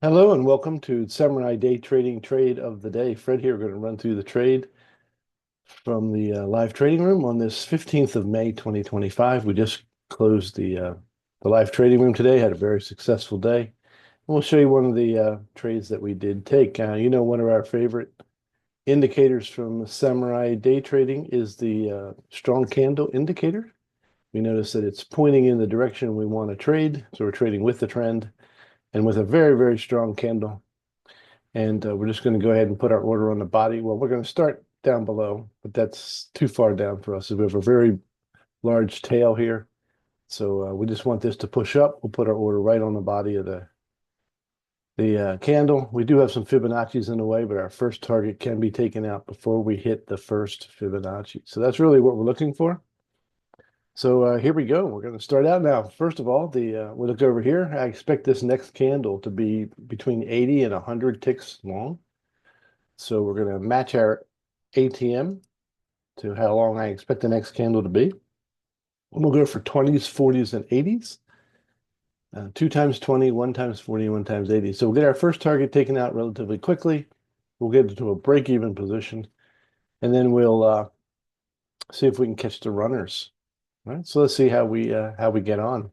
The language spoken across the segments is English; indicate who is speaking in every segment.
Speaker 1: Hello and welcome to Samurai Day Trading Trade of the Day. Fred here. We're going to run through the trade from the live trading room on this 15th of May, 2025. We just closed the live trading room today, had a very successful day. And we'll show you one of the trades that we did take. One of our favorite indicators from Samurai Day Trading is the strong candle indicator. We notice that it's pointing in the direction we want to trade. So we're trading with the trend and with a very, very strong candle. And we're just going to go ahead and put our order on the body. Well, we're going to start down below, but that's too far down for us. We have a very large tail here. So we just want this to push up. We'll put our order right on the body of the candle. We do have some Fibonacci's in the way, but our first target can be taken out before we hit the first Fibonacci. So that's really what we're looking for. So here we go. We're going to start out now. First of all, we looked over here. I expect this next candle to be between 80 and 100 ticks long. So we're going to match our ATM to how long I expect the next candle to be. And we'll go for 20s, 40s, and 80s. 2 times 20, 1 times 40, 1 times 80. So we'll get our first target taken out relatively quickly. We'll get into a break-even position. And then we'll see if we can catch the runners. All right, so let's see how we get on.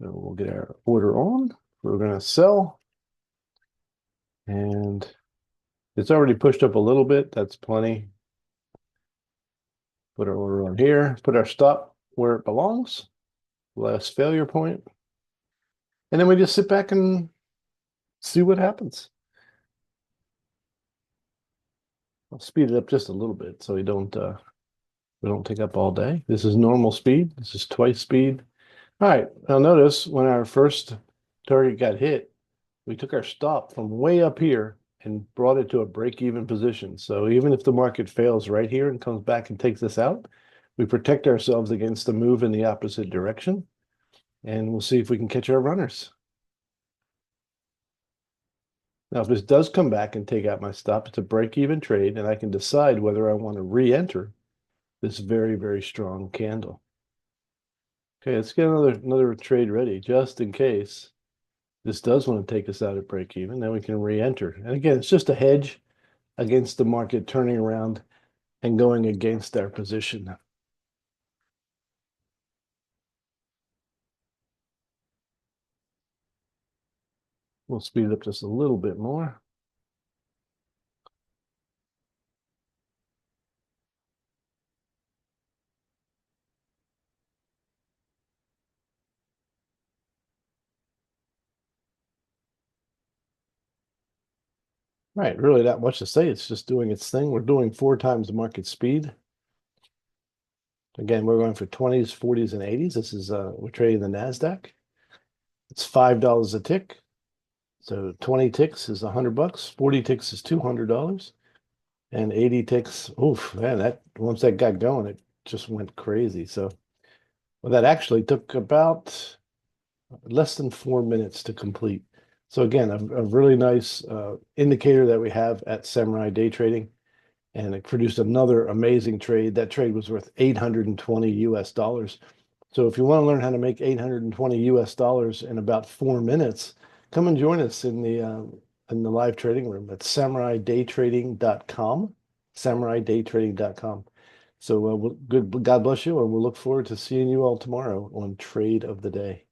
Speaker 1: So we'll get our order on. We're going to sell. And it's already pushed up a little bit. That's plenty. Put our order on here. Put our stop where it belongs. Last failure point. And then we just sit back and see what happens. I'll speed it up just a little bit so we don't take up all day. This is normal speed. This is twice speed. All right. Now notice when our first target got hit, we took our stop from way up here and brought it to a break-even position. So even if the market fails right here and comes back and takes us out, we protect ourselves against the move in the opposite direction. And we'll see if we can catch our runners. Now, if this does come back and take out my stop, it's a break-even trade, and I can decide whether I want to re-enter this very, very strong candle. Okay, let's get another trade ready, just in case this does want to take us out at break-even. Then we can re-enter. And again, it's just a hedge against the market turning around and going against our position. We'll speed it up just a little bit more. Right, really not much to say. It's just doing its thing. We're doing 4 times the market speed. Again, we're going for 20s, 40s, and 80s. This is we're trading the NASDAQ. It's $5 a tick. So 20 ticks is $100. 40 ticks is $200. And 80 ticks, oof, man, that once that got going, it just went crazy. So well, that actually took about less than 4 minutes to complete. So again, a really nice indicator that we have at Samurai Day Trading. And it produced another amazing trade. That trade was worth 820 US dollars. So if you want to learn how to make 820 US dollars in about 4 minutes, come and join us in the live trading room at samuraidaytrading.com, samuraidaytrading.com. So God bless you, and we'll look forward to seeing you all tomorrow on Trade of the Day.